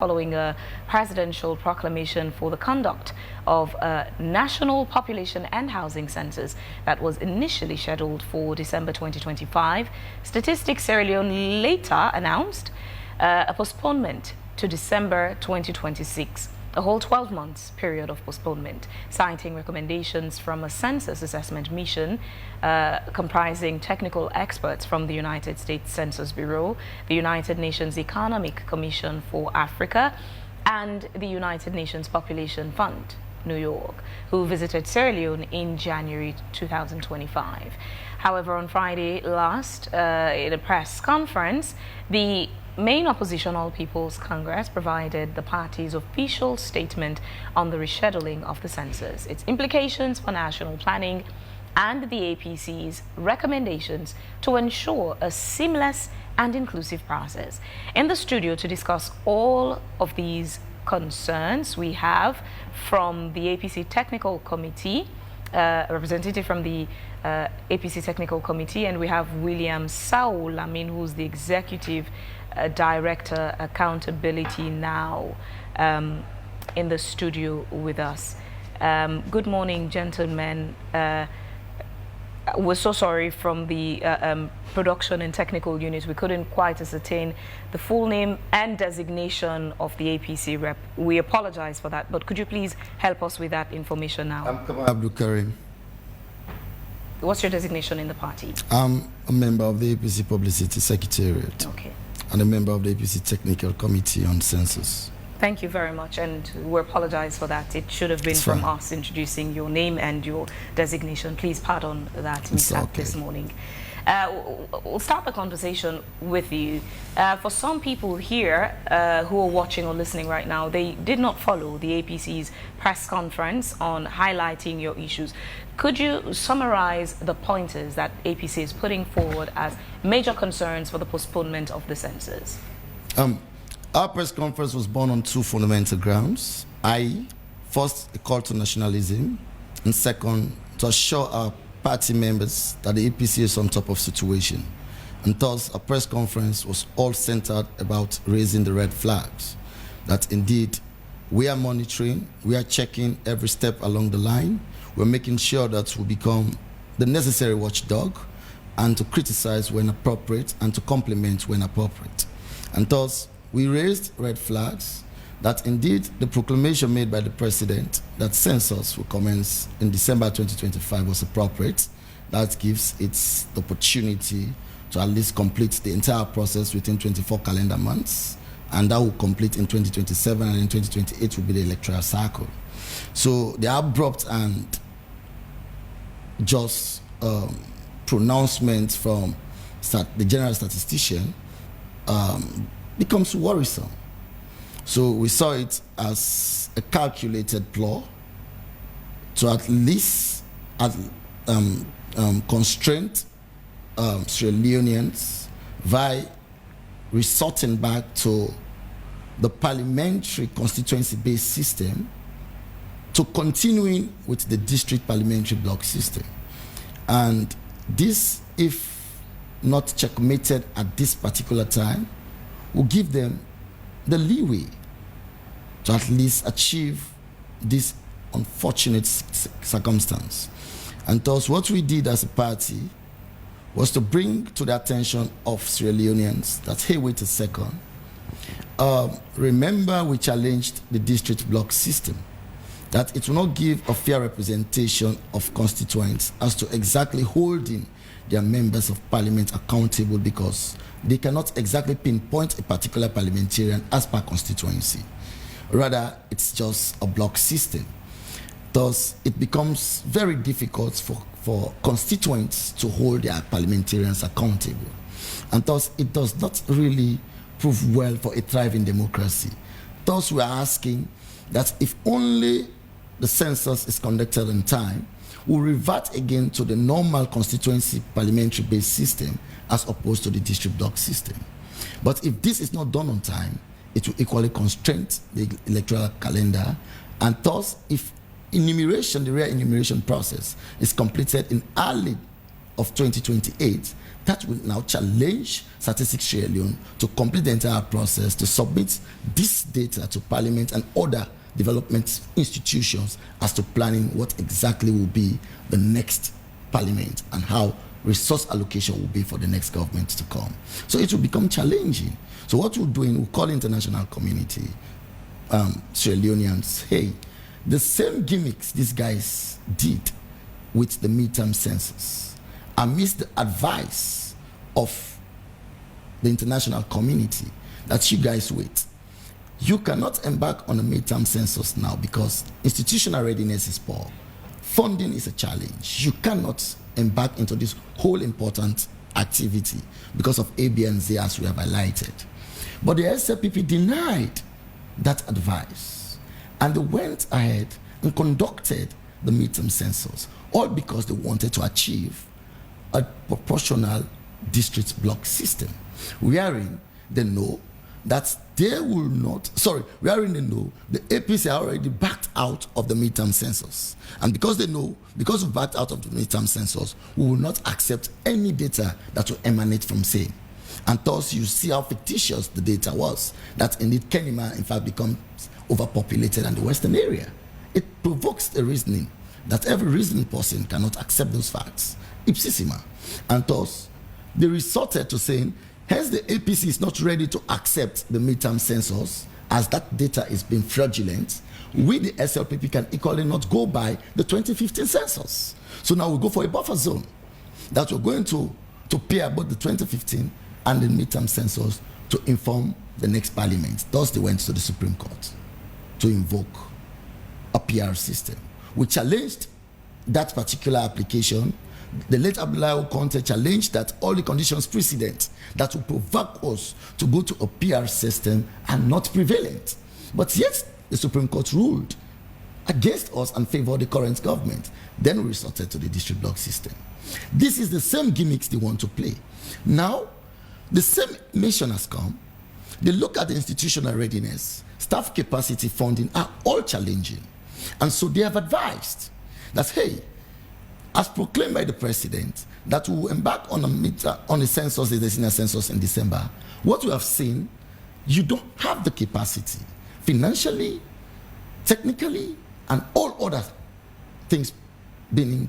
Following a presidential proclamation for the conduct of a national population and housing census that was initially scheduled for December 2025, Statistics Sierra Leone later announced a postponement to December 2026, a whole 12 months period of postponement, citing recommendations from a census assessment mission comprising technical experts from the United States Census Bureau, the United Nations Economic Commission for Africa, and the United Nations Population Fund, New York, who visited Sierra Leone in January 2025. However, on Friday last, in a press conference, the main opposition All People's Congress provided the party's official statement on the rescheduling of the census, its implications for national planning, and the APC's recommendations to ensure a seamless and inclusive process. In the studio to discuss all of these concerns, we have from the APC Technical Committee, a representative from the APC Technical Committee, and we have William Sao-Lamin, who's the Executive Director Accountability Now, in the studio with us. Good morning, gentlemen. We're so sorry from the production and technical unit. We couldn't quite ascertain the full name and designation of the APC rep. We apologize for that, but could you please help us with that information now? I'm Abdul Karim. What's your designation in the party? I'm a member of the APC Publicity Secretariat. Okay. And a member of the APC Technical Committee on Census. Thank you very much, and we apologize for that. It should have been from us introducing your name and your designation. Please pardon that mishap this morning. We'll start the conversation with you. For some people here who are watching or listening right now, they did not follow the APC's press conference on highlighting your issues. Could you summarize the pointers that APC is putting forward as major concerns for the postponement of the census? Our press conference was born on two fundamental grounds, i.e., first, a call to nationalism, and second, to assure our party members that the APC is on top of the situation. And thus, our press conference was all centered about raising the red flags, that indeed we are monitoring, we are checking every step along the line, we're making sure that we become the necessary watchdog, and to criticize when appropriate and to compliment when appropriate. And thus, we raised red flags that indeed the proclamation made by the president that census will commence in December 2025 was appropriate. That gives it the opportunity to at least complete the entire process within 24 calendar months, and that will complete in 2027, and in 2028 will be the electoral cycle. So the abrupt and just pronouncement from the general statistician becomes worrisome. So we saw it as a calculated ploy to at least constrain Sierra Leoneans by resorting back to the parliamentary constituency-based system to continuing with the district parliamentary block system. And this, if not checkmated at this particular time, will give them the leeway to at least achieve this unfortunate circumstance. And thus what we did as a party was to bring to the attention of Sierra Leoneans that, hey, wait a second. Remember, we challenged the district block system, that it will not give a fair representation of constituents as to exactly holding their members of parliament accountable, because they cannot exactly pinpoint a particular parliamentarian as per constituency. Rather, it's just a block system. Thus, it becomes very difficult for constituents to hold their parliamentarians accountable. And thus, it does not really prove well for a thriving democracy. Thus, we are asking that if only the census is conducted in time, we'll revert again to the normal constituency parliamentary-based system as opposed to the district block system. But if this is not done on time, it will equally constrain the electoral calendar, and thus, if enumeration, the real enumeration process, is completed in early of 2028, that will now challenge Statistics Sierra Leone to complete the entire process to submit this data to Parliament and other development institutions as to planning what exactly will be the next Parliament and how resource allocation will be for the next government to come. So it will become challenging. So what we're doing, we'll call international community, Sierra Leoneans, hey, the same gimmicks these guys did with the midterm census, amidst the advice of the international community, that you guys wait. You cannot embark on a midterm census now because institutional readiness is poor. Funding is a challenge. You cannot embark into this whole important activity because of A, B, and Z, as we have highlighted. But the SLPP denied that advice, and they went ahead and conducted the midterm census, all because they wanted to achieve a proportional district block system, wherein they know that they will not, wherein they know the APC are already backed out of the midterm census. And because they know, because we've backed out of the midterm census, we will not accept any data that will emanate from same. And thus you see how fictitious the data was, that indeed Kenema in fact becomes overpopulated in the western area. It provokes the reasoning that every reasoning person cannot accept those facts, ipsissima. And thus, they resorted to saying, hence the APC is not ready to accept the midterm census, as that data is being fraudulent. We, the SLPP, can equally not go by the 2015 census. So now we go for a buffer zone that we're going to pair both the 2015 and the midterm census to inform the next parliament. Thus, they went to the Supreme Court to invoke a PR system. We challenged that particular application. The late Abdul Karim challenged that all the conditions precedent that will provoke us to go to a PR system are not prevalent. But yet, the Supreme Court ruled against us and favored the current government. Then we resorted to the district block system. This is the same gimmicks they want to play. Now, the same mission has come. They look at the institutional readiness, staff capacity, funding are all challenging. And so they have advised that, hey, as proclaimed by the president, that we will embark on a census, the senior census in December. What we have seen, you don't have the capacity, financially, technically, and all other things being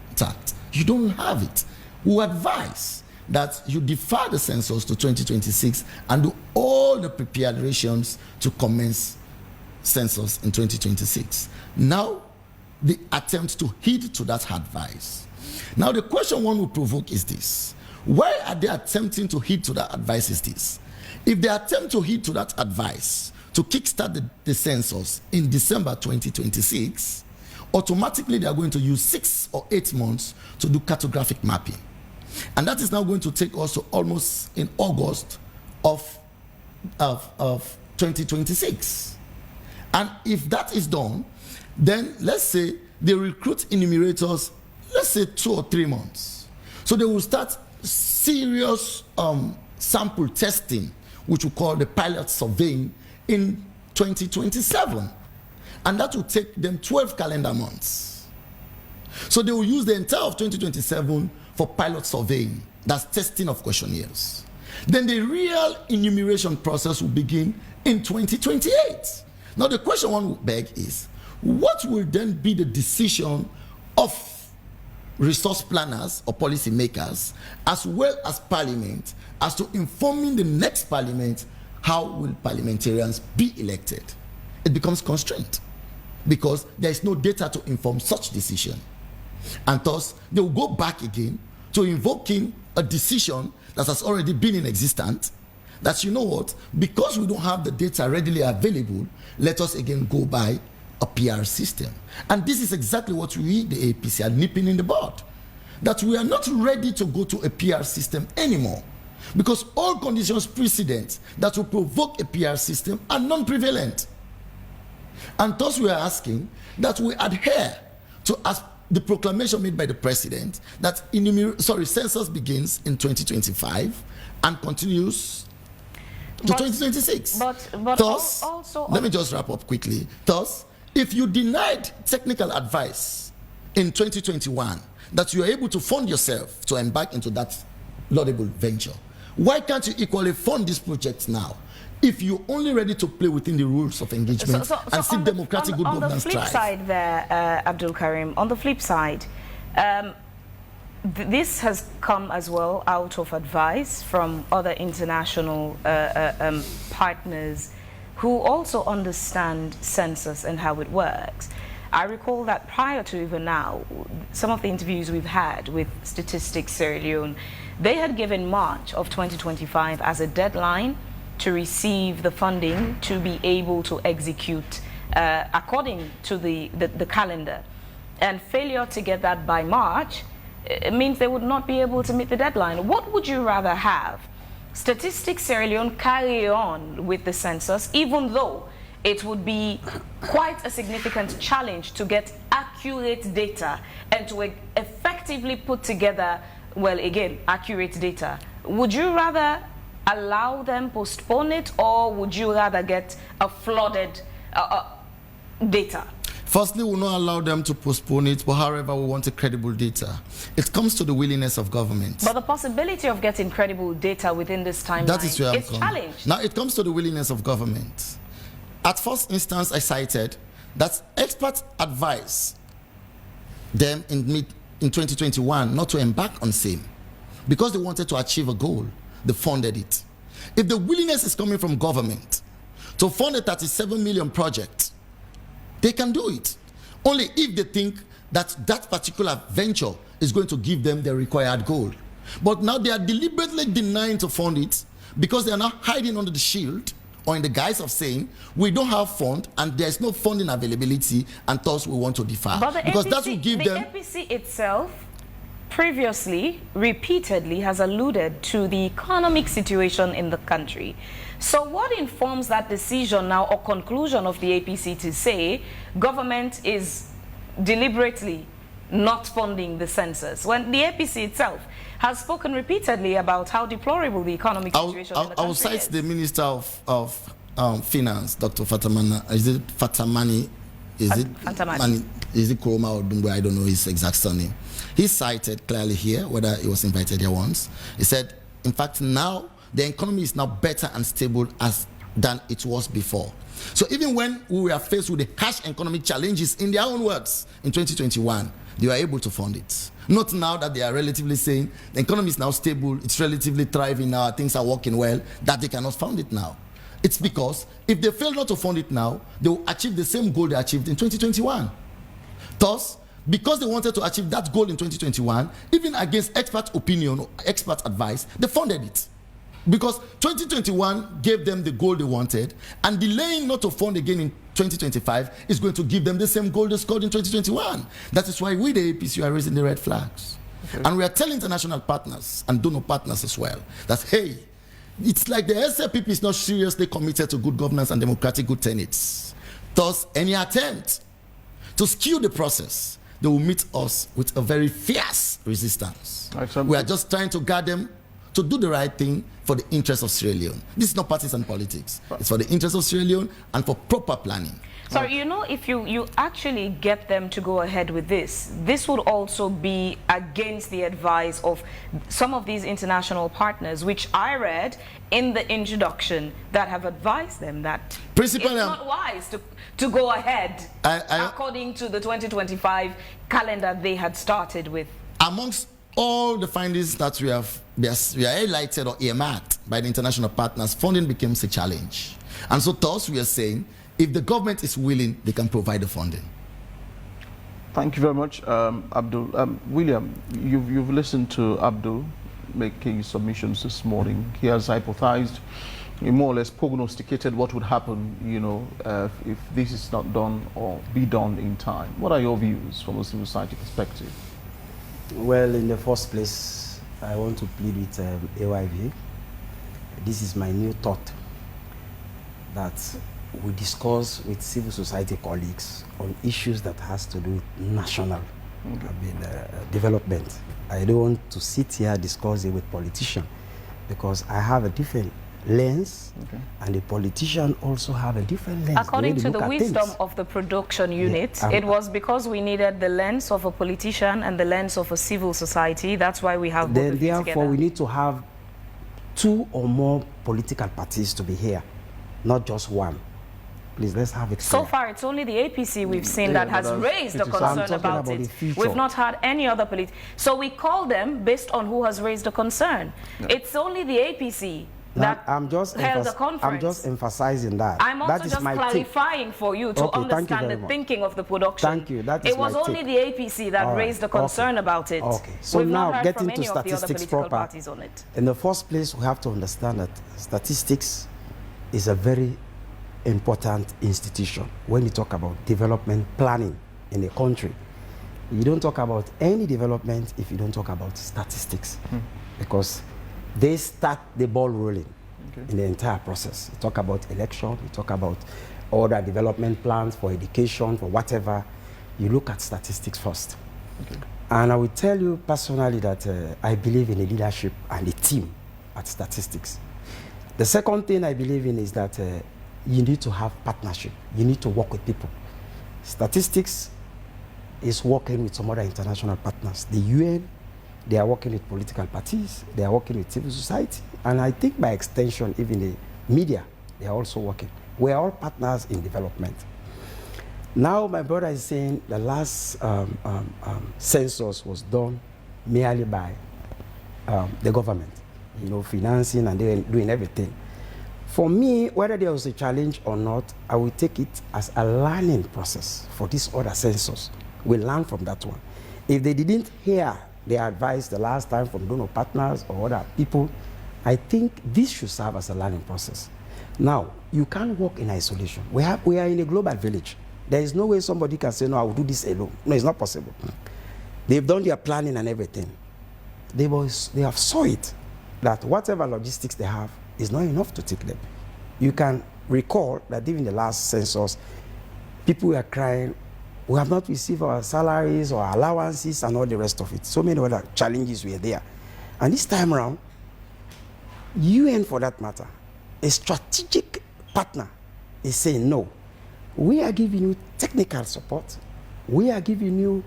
intact. You don't have it. We advise that you defer the census to 2026 and do all the preparations to commence census in 2026. Now, the attempt to heed to that advice. Now, the question one will provoke is this. Why are they attempting to heed to that advice is this? If they attempt to heed to that advice to kickstart the census in December 2026, automatically they are going to use 6 or 8 months to do cartographic mapping. And that is now going to take us to almost in August of 2026. And if that is done, then let's say they recruit enumerators, let's say 2 or 3 months. So they will start serious sample testing, which we call the pilot surveying, in 2027. And that will take them 12 calendar months. So they will use the entire of 2027 for pilot surveying, that's testing of questionnaires. Then the real enumeration process will begin in 2028. Now the question one will beg is, what will then be the decision of resource planners or policy makers, as well as parliament, as to informing the next parliament how will parliamentarians be elected? It becomes constrained because there is no data to inform such decision. And thus, they will go back again to invoking a decision that has already been in existence, that, you know what, because we don't have the data readily available, let us again go by a PR system. And this is exactly what we, the APC, are nipping in the bud. That we are not ready to go to a PR system anymore, because all conditions precedent that will provoke a PR system are non-prevalent. And thus we are asking that we adhere to the proclamation made by the president that census begins in 2025 and continues to 2026. But thus, also, let me just wrap up quickly. Thus, if you denied technical advice in 2021 that you are able to fund yourself to embark into that laudable venture. Why can't you equally fund these projects now? If you're only ready to play within the rules of engagement and see democratic good governance thrive. On the flip side there, Abdul Karim, on the flip side, this has come as well out of advice from other international partners who also understand census and how it works. I recall that prior to even now, some of the interviews we've had with Statistics Sierra Leone, they had given March of 2025 as a deadline to receive the funding to be able to execute according to the calendar. And failure to get that by March, it means they would not be able to meet the deadline. What would you rather have? Statistics Sierra Leone carry on with the census, even though it would be quite a significant challenge to get accurate data and to effectively put together, well, again, accurate data. Would you rather allow them postpone it, or would you rather get a flooded data? Firstly, we will not allow them to postpone it, but however, we want a credible data. It comes to the willingness of government. But the possibility of getting credible data within this timeline is challenged. Now, it comes to the willingness of government. At first instance, I cited that experts advised them in 2021 not to embark on same because they wanted to achieve a goal. They funded it. If the willingness is coming from government to fund a 37 million project, they can do it. Only if they think that that particular venture is going to give them the required goal. But now they are deliberately denying to fund it because they are now hiding under the shield or in the guise of saying, we don't have fund and there's no funding availability and thus we want to defer. But because that will give them... The APC itself previously, repeatedly, has alluded to the economic situation in the country. So what informs that decision now or conclusion of the APC to say government is deliberately not funding the census, when the APC itself has spoken repeatedly about how deplorable the economic situation in the country I will cite the Minister of Finance, Dr. Fatamani. Is it Fatamani? Is it Koroma or Dumbo? I don't know his exact surname. He cited clearly here, whether he was invited here once. He said, in fact, now the economy is now better and stable than it was before. So even when we were faced with the harsh economic challenges, in their own words, in 2021, they were able to fund it. Not now that they are relatively saying the economy is now stable, it's relatively thriving now, things are working well, that they cannot fund it now. It's because if they fail not to fund it now, they will achieve the same goal they achieved in 2021. Thus, because they wanted to achieve that goal in 2021, even against expert opinion or expert advice, they funded it. Because 2021 gave them the goal they wanted, and delaying not to fund again in 2025 is going to give them the same goal they scored in 2021. That is why we, the APC, are raising the red flags. Okay. And we are telling international partners and donor partners as well that, hey, it's like the SLPP is not seriously committed to good governance and democratic good tenets. Thus, any attempt to skew the process, they will meet us with a very fierce resistance. We are just trying to guard them to do the right thing for the interest of Sierra Leone. This is not partisan politics. It's for the interest of Sierra Leone and for proper planning. So, you know, if you actually get them to go ahead with this would also be against the advice of some of these international partners, which I read in the introduction, that have advised them that it's not wise to go ahead according to the 2025 calendar they had started with. Amongst all the findings that we are highlighted or earmarked by the international partners, funding becomes a challenge. And so thus we are saying, if the government is willing, they can provide the funding. Thank you very much, Abdul. William, you've listened to Abdul making submissions this morning. He has hypothesized, he more or less prognosticated what would happen, you know, if this is not done or be done in time. What are your views from a civil society perspective? Well, in the first place, I want to plead with AYV. This is my new thought, that we discuss with civil society colleagues on issues that has to do with national development. I don't want to sit here discussing with politicians, because I have a different lens, and the politician also have a different lens. According to the wisdom of the production unit, it was because we needed the lens of a politician and the lens of a civil society. That's why we have both of you together. Therefore, we need to have 2 or more political parties to be here, not just one. Please, let's have it clear. So far, it's only the APC we've seen that has raised a concern about it. We've not had any other So we call them based on who has raised a concern. It's only the APC that held the conference. I'm just emphasizing that. I'm also just clarifying for you to understand the thinking of the production. Thank you. That is it was only the APC that raised a concern about it. Okay. So we've now, not heard getting from to any statistics of the other political proper. parties on it. In the first place, we have to understand that statistics is a very important institution when you talk about development planning in a country. You don't talk about any development if you don't talk about statistics, because they start the ball rolling in the entire process. You talk about election, you talk about other development plans for education, for whatever. You look at statistics first. And I will tell you personally that I believe in the leadership and the team at statistics. The second thing I believe in is that you need to have partnership. You need to work with people. Statistics is working with some other international partners. The UN, they are working with political parties. They are working with civil society. And I think by extension, even the media, they are also working. We are all partners in development. Now my brother is saying the last census was done merely by the government, you know, financing and they're doing everything. For me, whether there was a challenge or not, I will take it as a learning process for this other census. We learn from that one. If they didn't hear their advice the last time from donor partners or other people, I think this should serve as a learning process. Now, you can't work in isolation. We are in a global village. There is no way somebody can say, no, I will do this alone. No, it's not possible. They've done their planning and everything. They have saw it, that whatever logistics they have is not enough to take them. You can recall that during the last census, people were crying, we have not received our salaries or allowances and all the rest of it. So many other challenges were there. And this time around, UN for that matter, a strategic partner is saying, no, we are giving you technical support, we are giving you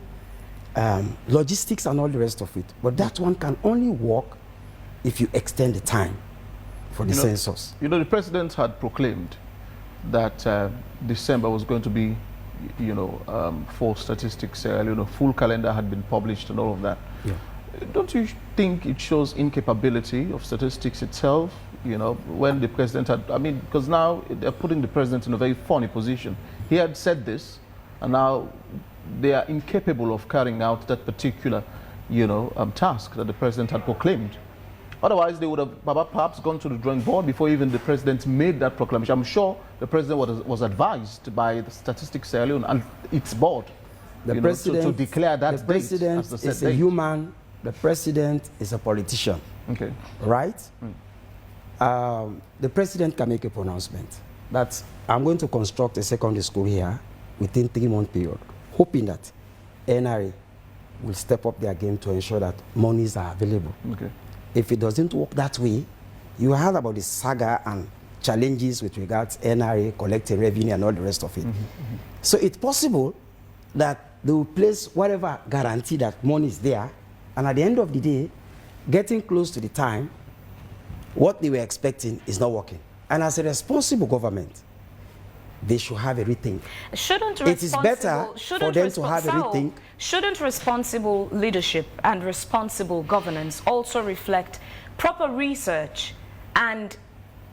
logistics and all the rest of it. But that one can only work if you extend the time for the census. You know, the president had proclaimed that December was going to be, for statistics, full calendar had been published and all of that. Yeah. Don't you think it shows incapability of statistics itself, when the president had, because now they're putting the president in a very funny position. He had said this, and now they are incapable of carrying out that particular, task that the president had proclaimed. Otherwise, they would have perhaps gone to the drawing board before even the president made that proclamation. I'm sure the president was advised by the Statistics Leone and its board to declare that the president date as the is a human. The president is a politician. Okay. Right? The president can make a pronouncement that I'm going to construct a secondary school here within 3-month period, hoping that NRA will step up their game to ensure that monies are available. Okay. If it doesn't work that way, you heard about the saga and challenges with regards to NRA, collecting revenue and all the rest of it. So it's possible that they will place whatever guarantee that money is there, and at the end of the day, getting close to the time, what they were expecting is not working. And as a responsible government, they should have a rethink. It is better for them to have a rethink. Shouldn't responsible leadership and responsible governance also reflect proper research and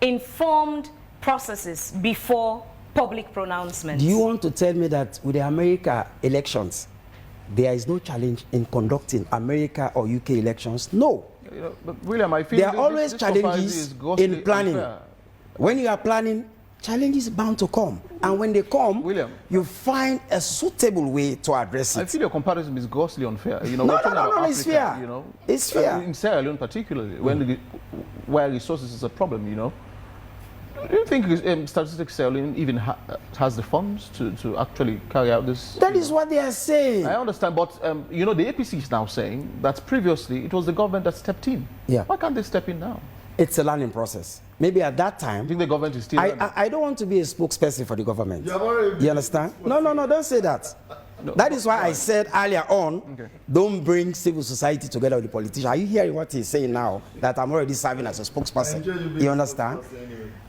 informed processes before public pronouncements? Do you want to tell me that with the America elections, there is no challenge in conducting America or UK elections? No. But William, I feel there are always challenges in planning. Unfair. When you are planning, challenges bound to come, and when they come, William, you find a suitable way to address it. I feel your comparison is grossly unfair. No, it's fair. It's fair. In Sierra Leone, particularly, where resources is a problem. Do you think Statistics Sierra Leone even has the funds to actually carry out this? That is what they are saying. I understand, but the APC is now saying that previously it was the government that stepped in. Yeah. Why can't they step in now? It's a learning process. Maybe at that time, I think the government is still I don't want to be a spokesperson for the government. You You understand? No, don't say that. No, that is why I said earlier on, Okay. don't bring civil society together with the politician. Are you hearing what he's saying now? That I'm already serving as a spokesperson. You understand?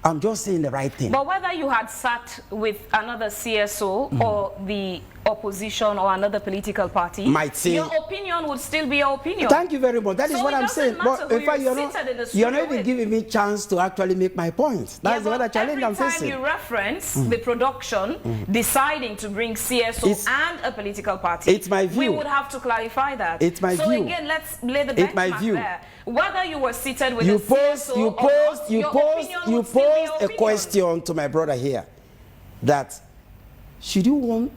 I'm just saying the right thing. But whether you had sat with another CSO or the opposition or another political party, Might say, your opinion would still be your opinion. Thank you very much. That is So what it I'm doesn't saying. matter But who in fact, you're seated in the you're not studio even with. giving me chance to actually make my point. That's the other challenge I'm facing. Every time you reference the production deciding to bring CSO and a political party, it's my view. we would have to clarify that. It's my so view. Again, let's lay the It's my benchmark view. there. Whether you were seated with You a posed CSO or not, your opinion you would still be your posed a opinion. question to my brother here that should you want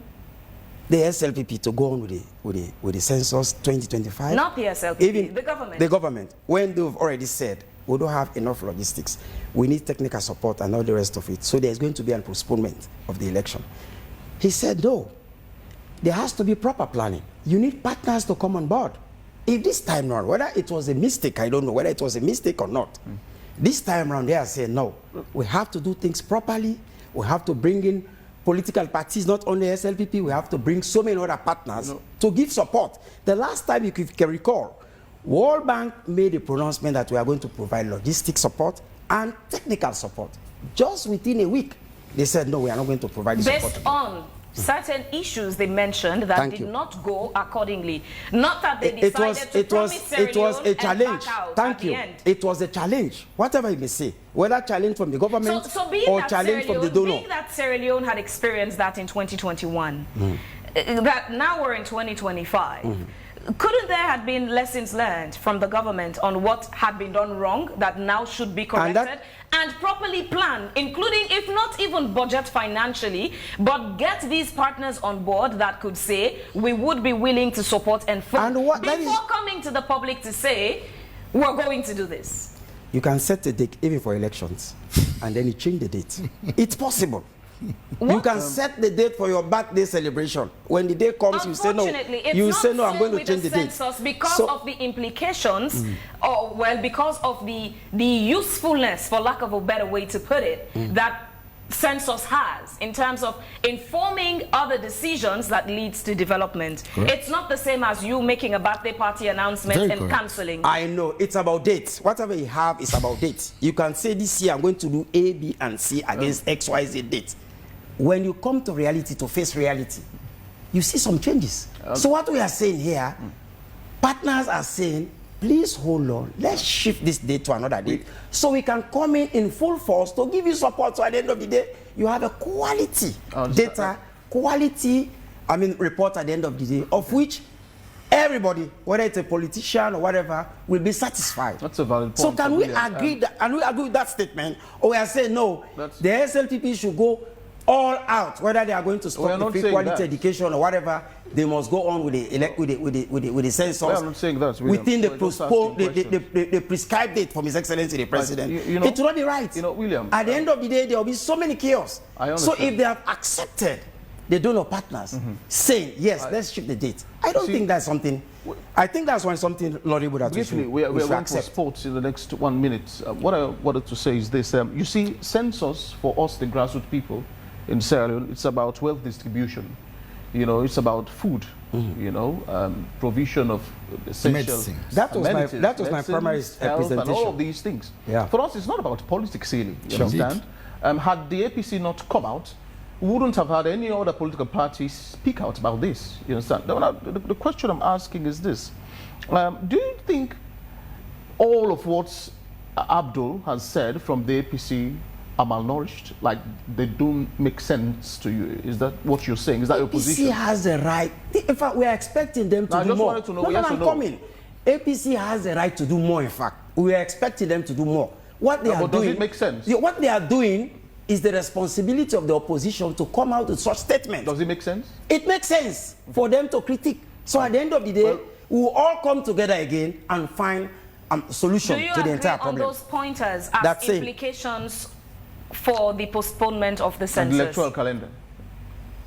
the SLPP to go on with the census 2025? Not the SLPP, the government. The government, when they've already said we don't have enough logistics, we need technical support and all the rest of it, so there's going to be a postponement of the election. He said no, there has to be proper planning. You need partners to come on board. If this time around, whether it was a mistake, I don't know whether it was a mistake or not. This time around, they are saying no, we have to do things properly. We have to bring in political parties, not only SLPP. We have to bring so many other partners to give support. The last time you can recall, World Bank made a pronouncement that we are going to provide logistic support and technical support. Just within a week, they said no, we are not going to provide the support. Based on certain issues they mentioned that did not go accordingly. Not that they decided to promise Sierra it was Leone a and challenge. back out Thank at you. the end. It was a challenge. Whatever you may say, whether challenge from the government So being or that challenge Sierra from the Leone, donor. being that Sierra Leone had experienced that in 2021, that now we're in 2025. Couldn't there have been lessons learned from the government on what had been done wrong that now should be corrected and properly planned, including, if not even budget financially, but get these partners on board that could say we would be willing to support and fund before coming to the public to say we're going to do this? You can set a date even for elections and then you change the date. It's possible. You can set the date for your birthday celebration. When the day comes, you say no. You say no, I'm going to change the date. Because of the implications, or well, because of the usefulness, for lack of a better way to put it, that census has in terms of informing other decisions that leads to development. Correct. It's not the same as you making a birthday party announcement and cancelling. I know, it's about dates. Whatever you have is about dates. You can say this year I'm going to do A, B, and C against X, Y, Z dates. When you come to reality, to face reality, you see some changes. So what we are saying here, partners are saying, please hold on, let's shift this date to another date so we can come in full force to give you support. So at the end of the day, you have a quality data, report at the end of the day, of which everybody, whether it's a politician or whatever, will be satisfied. That's a valid point. So can we agree with that statement? Or we are saying no, the SLPP should go all out, whether they are going to stop the free quality education or whatever, they must go on with the census. Well, I'm not saying that, William. Within the prescribed date from His Excellency the President. It will not be right. William, at the end of the day, there will be so many chaos. So if they have accepted the donor partners saying yes, let's shift the date, I don't think that's something. I think that's something laudable that we are going to sports in the next 1 minute. What I wanted to say is this: you see, census for us, the grassroots people in Sierra Leone, it's about wealth distribution. It's about food. Provision of essential that was my primary presentation. And all of these things. Yeah. For us, it's not about politics, really. You understand? Had the APC not come out, we wouldn't have had any other political parties speak out about this. You understand? The question I'm asking is this: do you think all of what Abdul has said from the APC are malnourished, like they don't make sense to you? Is that what you're saying? Is that your position? APC has the right. In fact, we are expecting them to do more. I just wanted to know. I'm coming. APC has the right to do more. In fact, we are expecting them to do more. What they are doing. Does it make sense? What they are doing is the responsibility of the opposition to come out with such statements. Does it make sense? It makes sense for them to critique. So at the end of the day, we will all come together again and find a solution to the entire problem. Do you agree on those pointers as implications for the postponement of the census? And electoral calendar.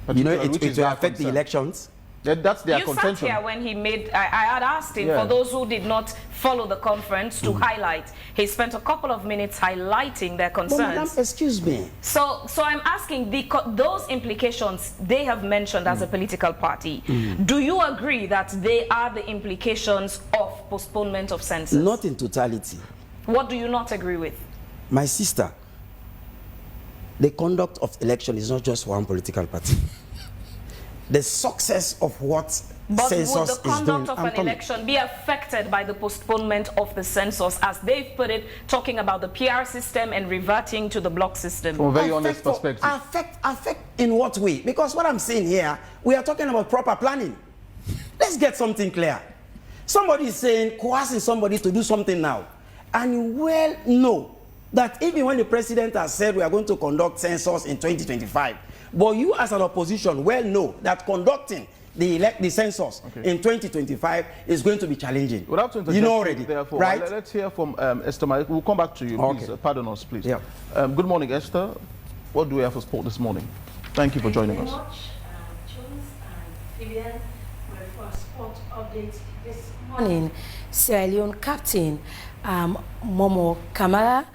It will affect the elections. That's their contention. You sat here when he made, I had asked him, for those who did not follow the conference, to highlight. He spent a couple of minutes highlighting their concerns. But madam, excuse me. So I'm asking, those implications they have mentioned as a political party, do you agree that they are the implications of postponement of census? Not in totality. What do you not agree with? My sister, the conduct of election is not just one political party. The success of what census would the conduct of an election be affected by the postponement of the census, as they've put it, talking about the PR system and reverting to the block system? From a very honest perspective. Affect in what way? Because what I'm saying here, we are talking about proper planning. Let's get something clear. Somebody is saying, coercing somebody to do something now. And you well know that even when the president has said we are going to conduct census in 2025, but you as an opposition well know that conducting the census in 2025 is going to be challenging. We'll have to interject, you know already, therefore, right? Let's hear from Esther. We'll come back to you, please. Pardon us, please. Yeah. Good morning, Esther. What do we have for sport this morning? Thank you for joining us. Thank you very much, Jones and Vivian, for a sport update this morning. Sierra Leone captain Momo Kamara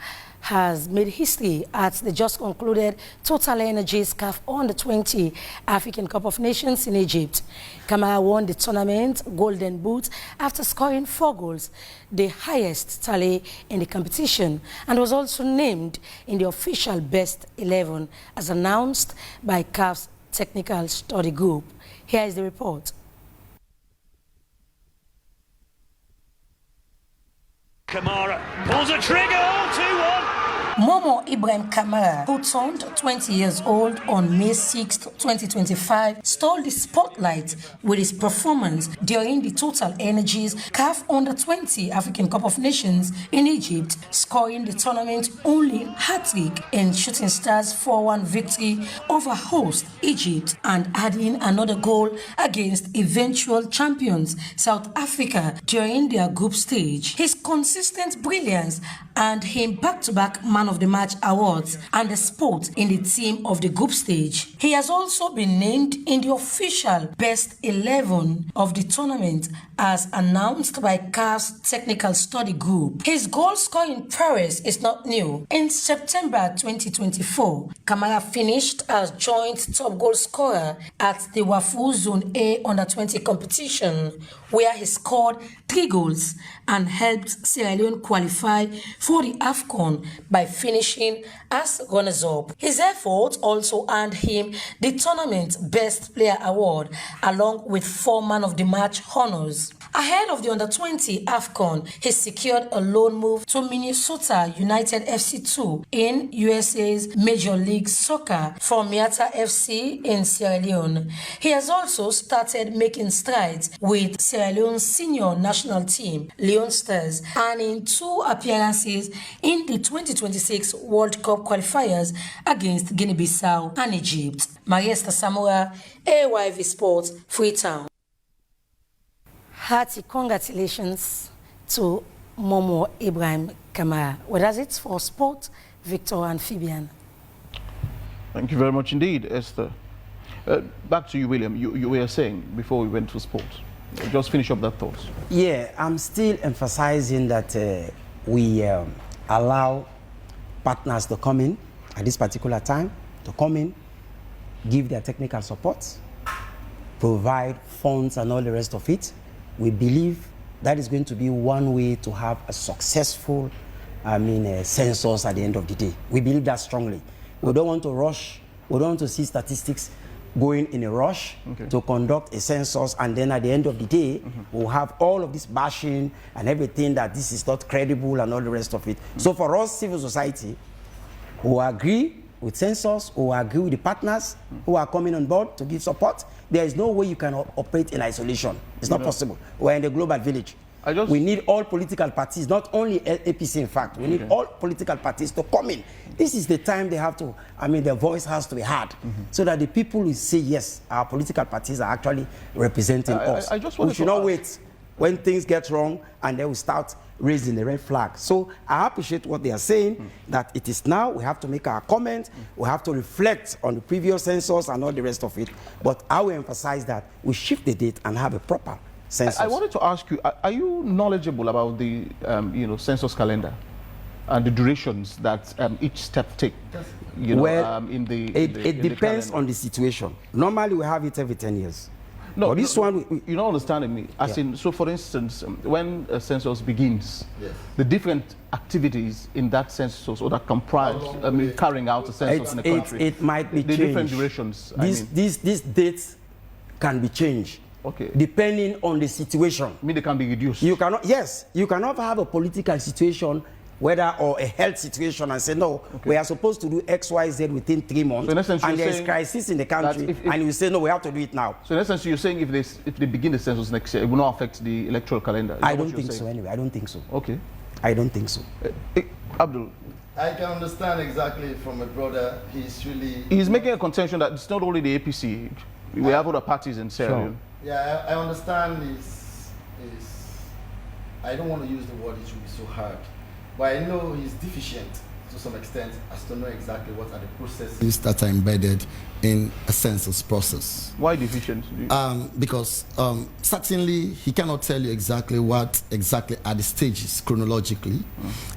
has made history at the just concluded Total Energies CAF Under-20 African Cup of Nations in Egypt. Kamara won the tournament Golden Boot after scoring 4 goals, the highest tally in the competition, and was also named in the official best 11 as announced by CAF's technical study group. Here is the report. Kamara pulls a trigger, 2-1. Momo Ibrahim Kamara, who turned 20 years old on May 6, 2025, stole the spotlight with his performance during the Total Energies CAF Under-20 African Cup of Nations in Egypt, scoring the tournament's only hat-trick in Shooting Stars' 4-1 victory over host Egypt and adding another goal against eventual champions South Africa during their group stage. His consistent brilliance earned him back-to-back Man of the Match awards and a spot in the team of the group stage. He has also been named in the official best 11 of the tournament as announced by CAF's technical study group. His goal-scoring prowess is not new. In September 2024, Kamara finished as joint top goal scorer at the WAFU Zone A Under-20 competition, where he scored 3 goals and helped Sierra Leone qualify for the AFCON by finishing as runners-up. His effort also earned him the tournament's Best Player Award, along with 4 Man of the Match honors. Ahead of the Under-20 AFCON, he secured a loan move to Minnesota United FC2 in USA's Major League Soccer from Miata FC in Sierra Leone. He has also started making strides with Sierra Leone's senior national team, Leone Stars, and in 2 appearances in the 2026 World Cup qualifiers against Guinea-Bissau and Egypt. Mariesta Samura, AYV Sports, Freetown. Hearty congratulations to Momo Ibrahim Kamara. What does it for sport, Victor and Fabian? Thank you very much indeed, Esther. Back to you, William. You were saying before we went to sport. Just finish up that thought. Yeah, I'm still emphasizing that we allow partners to come in at this particular time, to come in, give their technical support, provide funds and all the rest of it. We believe that is going to be one way to have a successful, census at the end of the day. We believe that strongly. We don't want to rush. We don't want to see statistics going in a rush to conduct a census, and then at the end of the day, we'll have all of this bashing and everything that this is not credible and all the rest of it. So for us, civil society, who agree with census, who agree with the partners who are coming on board to give support, there is no way you can operate in isolation. It's not possible. We're in the global village. We need all political parties, not only APC in fact, we need all political parties to come in. This is the time they have to, their voice has to be heard, so that the people will say, yes, our political parties are actually representing us. I just we should not wait when things get wrong, and then we start raising the red flag. So I appreciate what they are saying, that it is now, we have to make our comment, we have to reflect on the previous census and all the rest of it. But I will emphasize that we shift the date and have a proper census. I wanted to ask you, are you knowledgeable about the census calendar and the durations that each step take? It depends on the situation. Normally we have it every 10 years. No, this one, you're not understanding me. As in, so for instance, when a census begins, the different activities in that census or that comprise, carrying out a census in the country, it might be the changed. Different durations. These dates can be changed. Okay. Depending on the situation. I mean, they can be reduced. You cannot. Yes, you cannot have a political situation, whether or a health situation, and say no, we are supposed to do X, Y, Z within 3 months, so in essence, and there is crisis in the country, and you say no, we have to do it now. So in essence, you're saying if they begin the census next year, it will not affect the electoral calendar. I don't think so. Anyway, I don't think so. Okay. I don't think so. Abdul. I can understand exactly from a brother. He's making a contention that it's not only the APC. We have other parties in Sierra Leone. Yeah, I understand I don't want to use the word it should be so hard, but I know he's deficient to some extent as to know exactly what are the processes that are embedded in a census process. Why deficient? Because certainly he cannot tell you exactly what are the stages chronologically,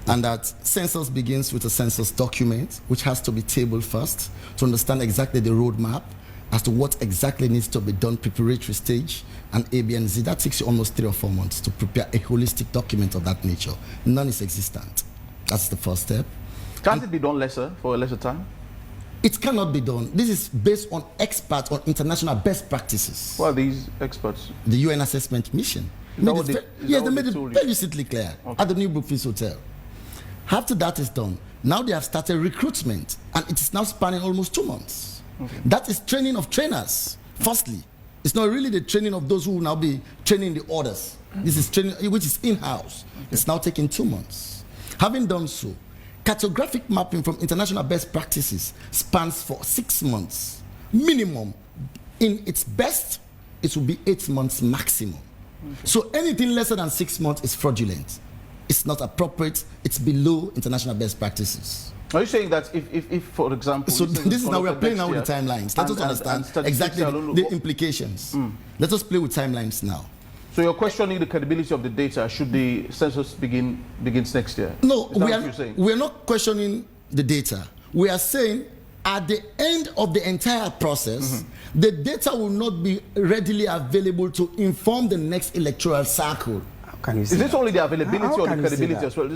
and that census begins with a census document which has to be tabled first to understand exactly the roadmap as to what exactly needs to be done, preparatory stage, and A, B, and Z. That takes you almost 3 or 4 months to prepare a holistic document of that nature. None is existent. That's the first step. Can't it be done for a lesser time? It cannot be done. This is based on experts on international best practices. Who are these experts? The UN Assessment Mission. They made it very lucidly clear at the New Brookfield Hotel. After that is done, now they have started recruitment, and it is now spanning almost 2 months. Okay. That is training of trainers, firstly. It's not really the training of those who will now be training the others. This is training which is in-house. Okay. It's now taking 2 months. Having done so, cartographic mapping from international best practices spans for 6 months. Minimum. In its best, it will be 8 months maximum. Okay. So anything lesser than 6 months is fraudulent. It's not appropriate. It's below international best practices. Are you saying that if for example... So this is now, we are playing now with the timelines. Let us understand exactly the implications. Let us play with timelines now. So you're questioning the credibility of the data should the census begins next year? No, we are not questioning the data. We are saying at the end of the entire process, the data will not be readily available to inform the next electoral cycle. Is this only the availability or the credibility as well?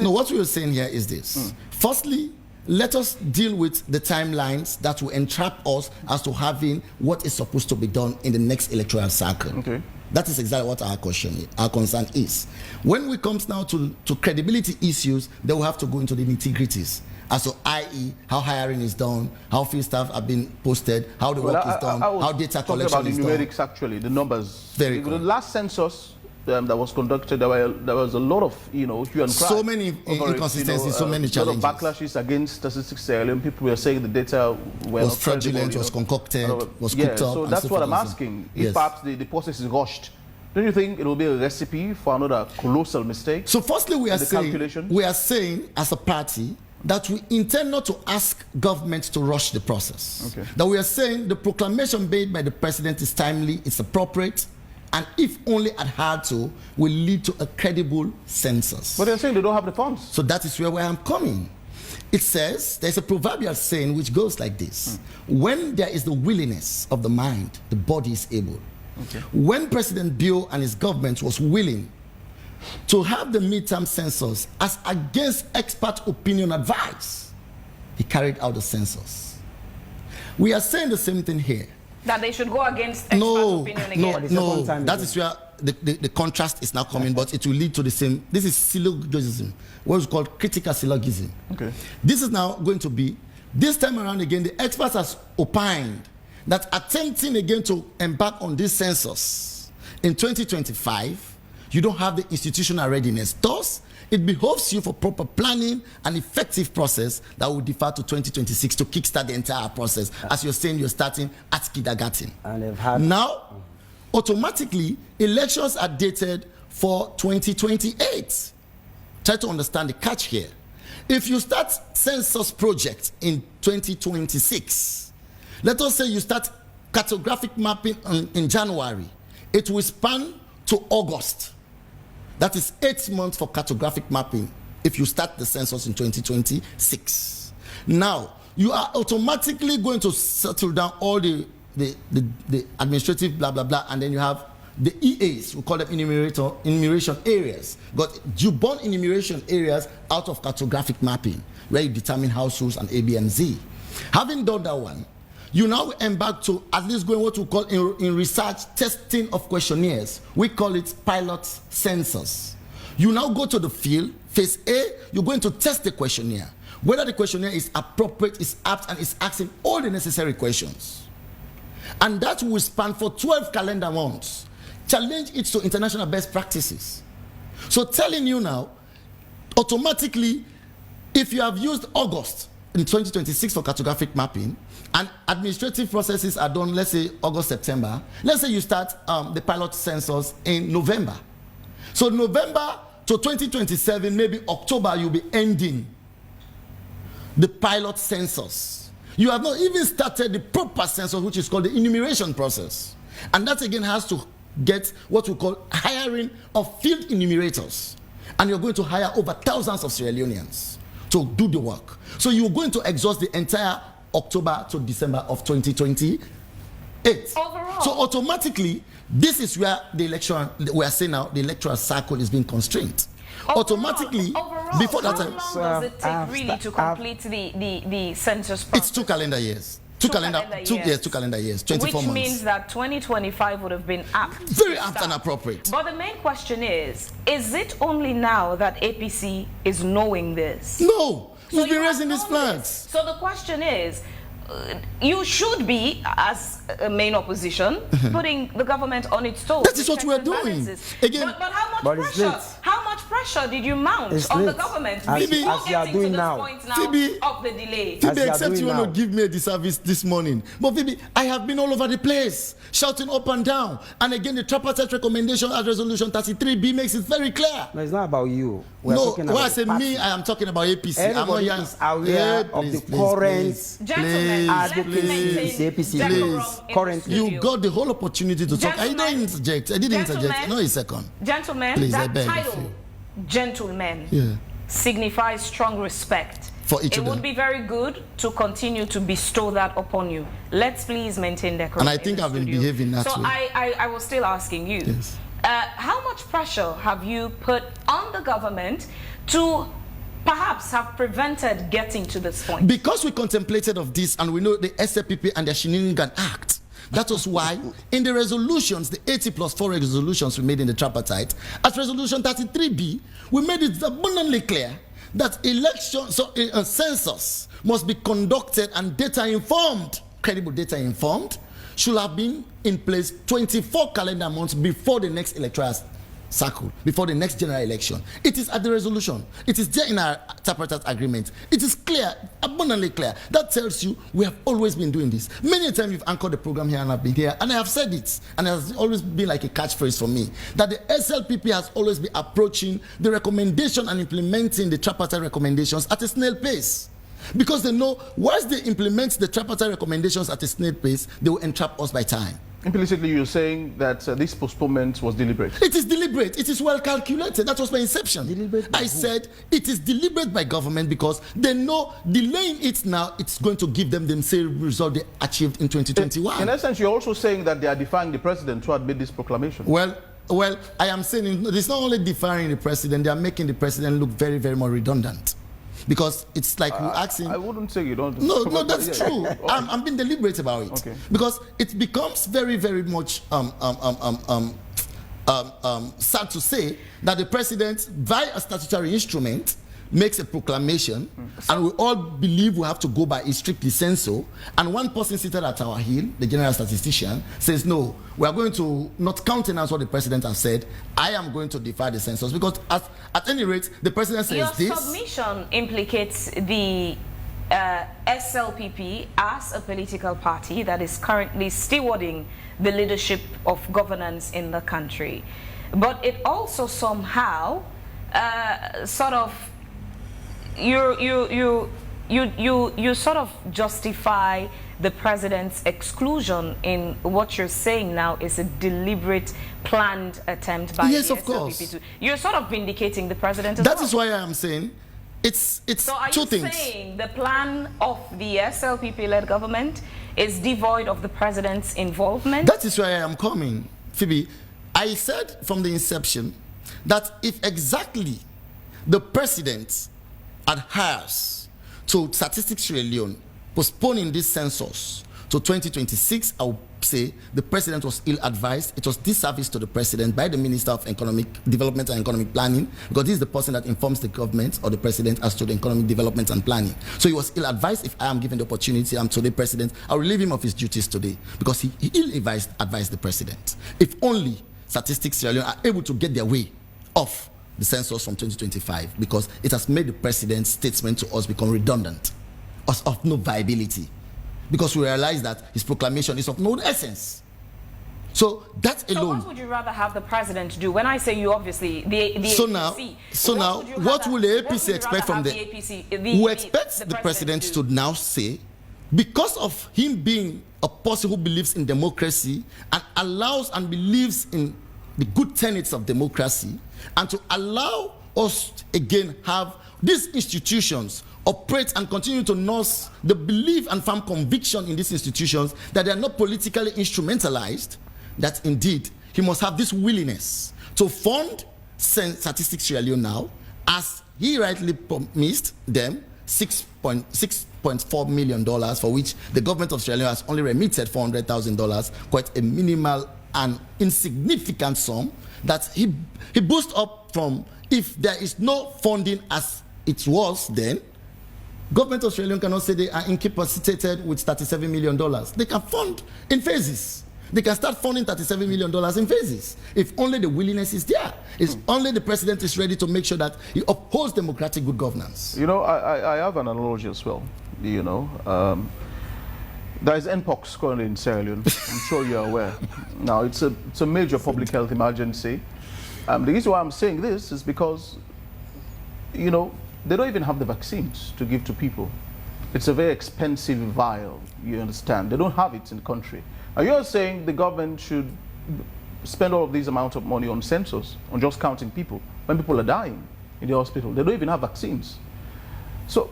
No, what we are saying here is this. Firstly, let us deal with the timelines that will entrap us as to having what is supposed to be done in the next electoral cycle. Okay. That is exactly what our concern is. When we come now to credibility issues, then we have to go into the nitty-gritties. As to i.e., how hiring is done, how field staff have been posted, how the work is done, how data collection is done. About the numerics, actually, the numbers. Very good. The last census that was conducted, there was a lot of hue and cry. So many inconsistencies, so many challenges. A lot of backlashes against statistics. People were saying the data was fraudulent, was concocted, was cooked up. So that's what I'm asking. If perhaps the process is rushed, don't you think it will be a recipe for another colossal mistake? So firstly, we are saying as a party that we intend not to ask government to rush the process. Okay. That we are saying the proclamation made by the president is timely, it's appropriate, and if only adhered to, will lead to a credible census. But they're saying they don't have the funds. So that is where I'm coming. It says, there's a proverbial saying which goes like this. When there is the willingness of the mind, the body is able. Okay. When President Bio and his government was willing to have the midterm census as against expert opinion advice, he carried out the census. We are saying the same thing here. That they should go against expert opinion again. No, that is where the contrast is now coming, but it will lead to the same. This is syllogism, what is called critical syllogism. Okay. This is now going to be, this time around again, the experts have opined that attempting again to embark on this census in 2025, you don't have the institutional readiness. Thus, it behoves you for proper planning and effective process that will defer to 2026 to kickstart the entire process. As you're saying, you're starting at kindergarten. And they've had now, automatically elections are dated for 2028. Try to understand the catch here. If you start census project in 2026, let us say you start cartographic mapping in January, it will span to August. That is 8 months for cartographic mapping if you start the census in 2026. Now, you are automatically going to settle down all the administrative blah, blah, blah, and then you have the EAs, we call them enumeration areas. But you burn enumeration areas out of cartographic mapping, where you determine households and A, B, and Z. Having done that one, you now embark to at least going what we call in research testing of questionnaires. We call it pilot census. You now go to the field, phase A, you're going to test the questionnaire. Whether the questionnaire is appropriate, is apt, and is asking all the necessary questions. And that will span for 12 calendar months. Challenge it to international best practices. So telling you now, automatically, if you have used August in 2026 for cartographic mapping, and administrative processes are done, let's say August, September, let's say you start the pilot census in November. So November to 2027, maybe October, you'll be ending the pilot census. You have not even started the proper census, which is called the enumeration process. And that again has to get what we call hiring of field enumerators. And you're going to hire over thousands of Sierra Leoneans to do the work. So you're going to exhaust the entire October to December of 2028. Overall. So automatically, this is where the election, we are saying now, the electoral cycle is being constrained. Automatically, before that time, how long does it take really to complete the census process? it's 2 calendar years. Two calendar years, 24 months. Which means that 2025 would have been apt. Very apt and appropriate. But the main question is it only now that APC is knowing this? No, So we've been you raising have these known flags. this. So the question is, you should be, as a main opposition, putting the government on its toes. That is what we are doing. Again, but how much pressure did you mount on the government before getting to this point now of the delay? Phoebe, except you want to give me a disservice this morning. But Phoebe, I have been all over the place, shouting up and down. And again, the tripartite recommendation as resolution 33B makes it very clear. No, it's not about you. No, when I say me, I am talking about APC. Everybody is aware of the current Currently, you got the whole opportunity to talk. I didn't interject. I didn't interject. No, a second. Gentlemen, please, that title, gentlemen, signifies strong respect for each other. It would be very good to continue to bestow that upon you. Let's please maintain decorum. And I think I've been behaving that way. So I was still asking you, yes. How much pressure have you put on the government to perhaps have prevented getting to this point? Because we contemplated of this and we know the SLPP and the Shenanigan Act. That was why in the resolutions, the 80+4 resolutions we made in the tripartite, as resolution 33B, we made it abundantly clear that a census must be conducted and data informed, credible data informed, should have been in place 24 calendar months before the next electoral cycle, before the next general election. It is at the resolution. It is there in our tripartite agreement. It is clear, abundantly clear. That tells you we have always been doing this. Many times you've anchored the program here and I've been here, and I have said it, and it has always been like a catchphrase for me, that the SLPP has always been approaching the recommendation and implementing the tripartite recommendations at a snail pace. Because they know once they implement the tripartite recommendations at a snail pace, they will entrap us by time. Implicitly, you're saying that this postponement was deliberate. It is deliberate. It is well calculated. That was my inception. I said it is deliberate by government because they know delaying it now, it's going to give them the same result they achieved in 2021. In essence, you're also saying that they are defying the president who had made this proclamation. Well, I am saying it's not only defying the president, they are making the president look very, very more redundant. Because it's like we're asking. I wouldn't say you don't. No, that's true. I'm being deliberate about it. Okay. Because it becomes very, very much sad to say that the president, via a statutory instrument, makes a proclamation, and we all believe we have to go by it strictly census. And one person seated at our heel, the general statistician, says, no, we are going to not countenance what the president has said. I am going to defy the census because at any rate, the president says Your submission implicates the SLPP as a political party that is currently stewarding the leadership of governance in the country. But it also somehow sort of you sort of justify the president's exclusion in what you're saying now is a deliberate, planned attempt by yes, the of SLPP course. You're sort of vindicating the president as That well. is why I am saying it's So are two you things. saying the plan of the SLPP-led government is devoid of the president's involvement? That is why I am coming, Phoebe. I said from the inception that if exactly the president adheres to Statistics Sierra Leone postponing this census to 2026, I would say the president was ill-advised. It was disservice to the president by the Minister of Economic Development and Economic Planning, because this is the person that informs the government or the president as to the economic development and planning. So he was ill-advised. If I am given the opportunity, I'm today president, I will relieve him of his duties today, because he ill-advised the president. If only Statistics Sierra Leone are able to get their way off the census from 2025, because it has made the president's statement to us become redundant, of no viability, because we realize that his proclamation is of no essence. So that alone. So what would you rather have the president do? When I say you, obviously the So APC. now, what will the APC expect from the APC? Who expects the president to now say, because of him being a person who believes in democracy and allows and believes in the good tenets of democracy, and to allow us again have these institutions operate and continue to nurse the belief and firm conviction in these institutions that they are not politically instrumentalized, that indeed he must have this willingness to fund Statistics Sierra Leone now, as he rightly promised them $6.4 million, for which the government of Sierra Leone has only remitted $400,000, quite a minimal and insignificant sum that he boosted up from. If there is no funding as it was then, government of Sierra Leone cannot say they are incapacitated with $37 million. They can fund in phases. They can start funding $37 million in phases. If only the willingness is there. If only the president is ready to make sure that he upholds democratic good governance. You know, I have an analogy as well. You know, there is NPOX currently in Sierra Leone. I'm sure you're aware. Now, it's a major public health emergency. The reason why I'm saying this is because, you know, they don't even have the vaccines to give to people. It's a very expensive vial, you understand. They don't have it in the country. And you're saying the government should spend all of these amount of money on census, on just counting people, when people are dying in the hospital. They don't even have vaccines. So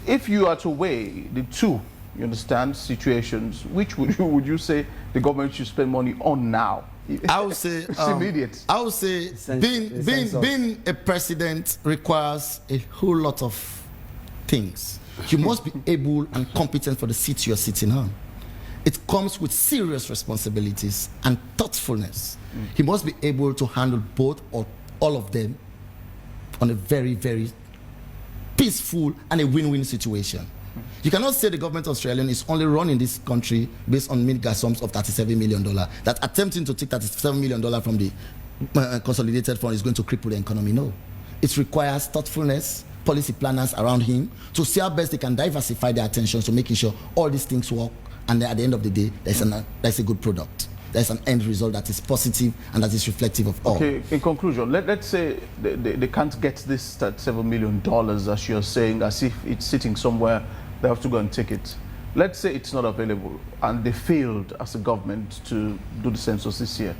if you are to weigh the two, you understand, situations, which would you say the government should spend money on now? I would say it's immediate. I would say being a president requires a whole lot of things. You must be able and competent for the seat you're sitting on. It comes with serious responsibilities and thoughtfulness. He must be able to handle both or all of them on a very, very peaceful and a win-win situation. You cannot say the government of Sierra Leone is only running this country based on mega sums of $37 million. That attempting to take $37 million from the consolidated fund is going to cripple the economy. No. It requires thoughtfulness, policy planners around him to see how best they can diversify their attention to making sure all these things work, and at the end of the day, there's a good product. There's an end result that is positive and that is reflective of all. Okay, in conclusion, let's say they can't get this $7 million, as you're saying, as if it's sitting somewhere, they have to go and take it. Let's say it's not available and they failed as a government to do the census this year.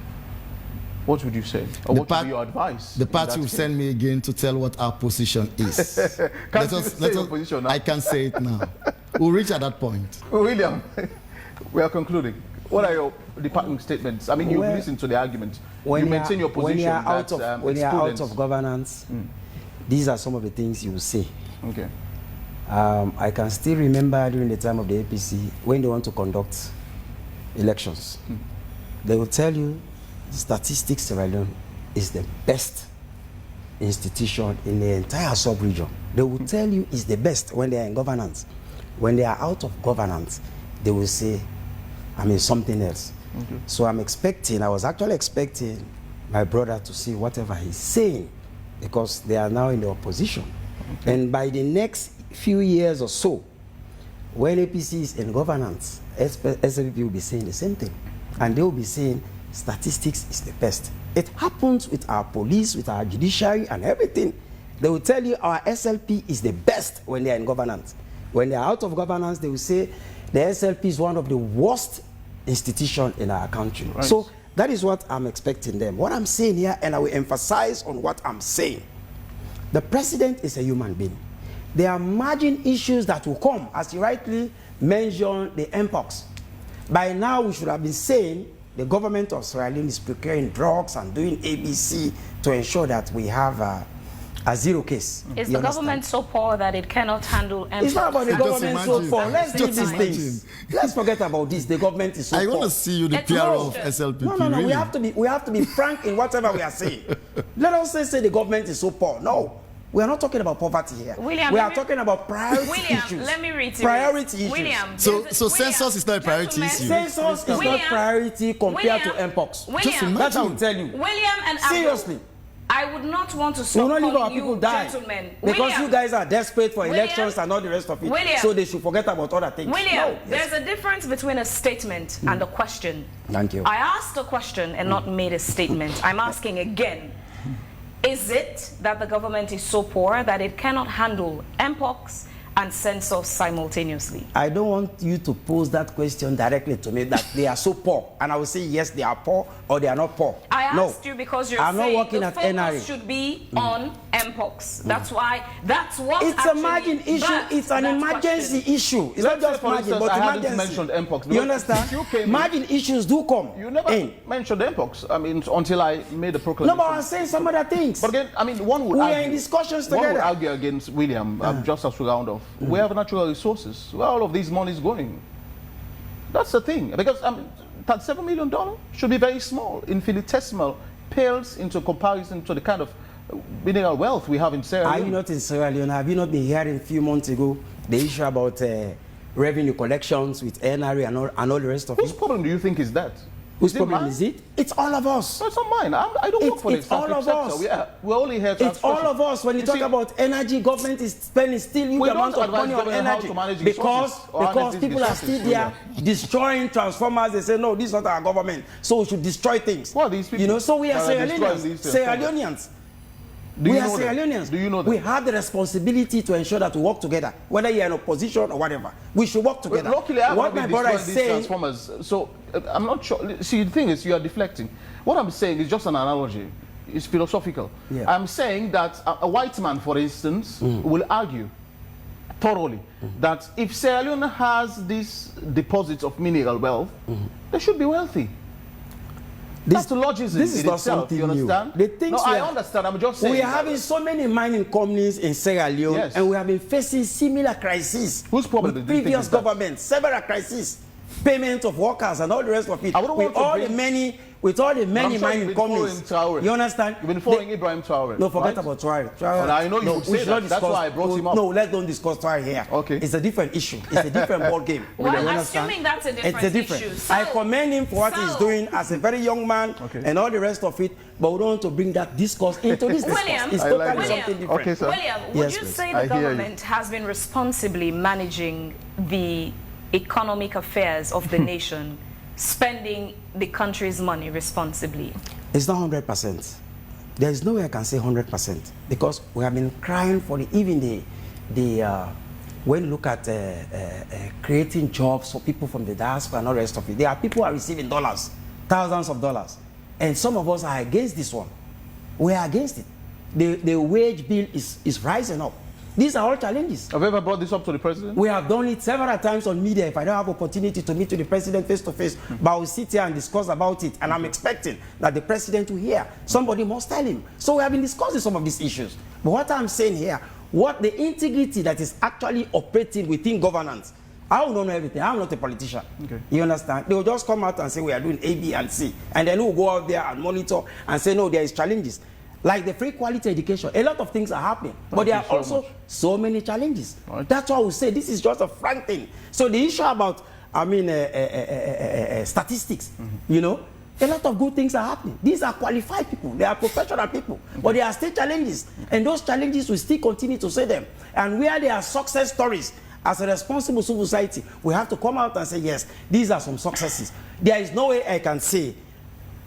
What would you say? Or what would be your advice? The party will send me again to tell what our position is. Position now? I can say it now. We'll reach at that point. William, we are concluding. What are your departing statements? I mean, you listen to the argument. You maintain your position. When you are out of governance, these are some of the things you will say. Okay. I can still remember during the time of the APC, when they want to conduct elections, they will tell you Statistics Sierra Leone is the best institution in the entire sub-region. They will tell you it's the best when they are in governance. When they are out of governance, they will say, I mean, something else. Okay. So I was actually expecting my brother to see whatever he's saying, because they are now in the opposition. Okay. And by the next few years or so, when APC is in governance, SLP will be saying the same thing. And they will be saying statistics is the best. It happens with our police, with our judiciary and everything. They will tell you our SLP is the best when they are in governance. When they are out of governance, they will say the SLP is one of the worst institutions in our country. Right. So that is what I'm expecting them. What I'm saying here, and I will emphasize on what I'm saying. The president is a human being. There are margin issues that will come, as you rightly mentioned, the mpox. By now, we should have been saying the government of Sierra Leone is procuring drugs and doing ABC to ensure that we have a zero case. Is the government so poor that it cannot handle mpox? It's not about the government so poor. Let's do these things. Let's forget about this. The government is so poor. I want to see you, the PR of SLPP. No. Really? We have to be frank in whatever we are saying. Let us say the government is so poor. No. We are not talking about poverty here. William, we are talking about priority issues. Let me read priority issues. William, so census is not a priority issue. Census is not priority compared to mpox. That's how I tell you. William and Abdul, seriously, I would not want to stop calling our people die gentlemen. Because you guys are desperate for elections and all the rest of it. So they should forget about other things. William, there's a difference between a statement and a question. Thank you. I asked a question and not made a statement. I'm asking again. Is it that the government is so poor that it cannot handle mpox and census simultaneously? I don't want you to pose that question directly to me, that they are so poor. And I will say, yes, they are poor or they are not poor. I asked you because you're saying the focus should be on mpox. That's why, that's what it's a margin issue. It's an emergency issue. It's not just margin, but emergency. Mentioned mpox. You understand? Margin issues do come. You never mentioned mpox. I mean, until I made the proclamation. No, but I was saying some other things. But again, I mean, one would we argue, are in discussions together. One would argue against William, just as we round off. We have natural resources. Where all of these money is going? That's the thing. Because $37 million should be very small, infinitesimal, pales into comparison to the kind of mineral wealth we have in Sierra Leone. Are you not in Sierra Leone? Have you not been hearing a few months ago the issue about revenue collections with NRA and all the rest of it? Whose problem do you think is that? Whose problem is it? It's all of us. No, it's not mine. I don't work for it's all of us. We're only here to It's all of us. When you talk about energy, government is spending still huge amounts of money on energy because people are still there destroying transformers. They say, no, this is not our government, so we should destroy things. Well, these people, you know, so we are Sierra Leoneans. We are Sierra Leoneans. Do you know that? We have the responsibility to ensure that we work together, whether you're in opposition or whatever. We should work together. Well, luckily, I what my brother is saying. Transformers. So I'm not sure. See, the thing is, you are deflecting. What I'm saying is just an analogy. It's philosophical. Yeah. I'm saying that a white man, for instance, will argue thoroughly that if Sierra Leone has these deposits of mineral wealth, they should be wealthy. That's the logism. This is not something you understand? New. The things I understand. I'm just saying. We are having so many mining companies in Sierra Leone, and we have been facing similar crises. Whose problem with previous governments? Several crises, payment of workers, and all the rest of it. With all the many mining companies. You understand? You've been following Ibrahim Traore. No, forget about Traore. I know you would say that. That's why I brought him up. No, let's don't discuss Traore here. Okay. It's a different issue. It's a different ball game. Well, assuming that's a different issue. So, I commend him for what he's doing as a very young man and all the rest of it, but we don't want to bring that discourse into this discourse. It's totally something different. Okay, sir. William, would you say the government has been responsibly managing the economic affairs of the nation, spending the country's money responsibly? It's not 100%. There is no way I can say 100% because we have been crying for even when you look at creating jobs for people from the diaspora and all the rest of it, there are people who are receiving dollars, thousands of dollars, and some of us are against this one. We are against it. The wage bill is rising up. These are all challenges. Have you ever brought this up to the president? We have done it several times on media. If I don't have opportunity to meet with the president face to face, but I will sit here and discuss about it. And I'm expecting that the president will hear. Somebody must tell him. So we have been discussing some of these issues. But what I'm saying here, what the integrity that is actually operating within governance, I don't know everything. I'm not a politician. Okay. You understand? They will just come out and say we are doing A, B, and C. And then we'll go out there and monitor and say, no, there is challenges. Like the free quality education, a lot of things are happening, but there are also so many challenges. Right. That's why we say this is just a frank thing. So the issue about, statistics, you know, a lot of good things are happening. These are qualified people, they are professional people, but there are still challenges, and those challenges will still continue to say them. And where there are success stories, As a responsible civil society, we have to come out and say, yes, these are some successes. There is no way I can say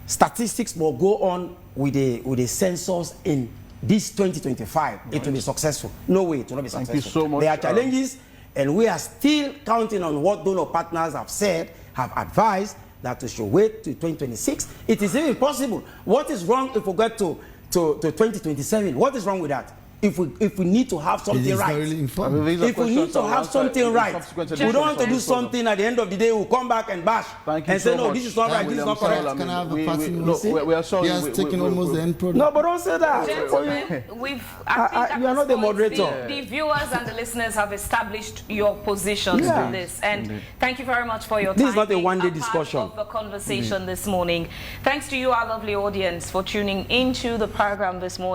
statistics will go on with a census in this 2025. Right. It will be successful. No way, it will not be successful. Thank you so much. There are challenges, and we are still counting on what donor partners have said, have advised, that we should wait to 2026. It is even possible. What is wrong if we get to 2027? What is wrong with that? If we need to have something right, if we need to have something right, we don't want to do something at the end of the day, we'll come back and bash and say, no, this is not right, this is not correct. Can I have a passing we are sorry. He has taken almost the end product. No, but don't say that. Gentlemen, you are not the moderator. The viewers and the listeners have established your positions on this. And thank you very much for your time. This is not a one-day discussion. Of the conversation this morning. Thanks to you, our lovely audience, for tuning into the program this morning.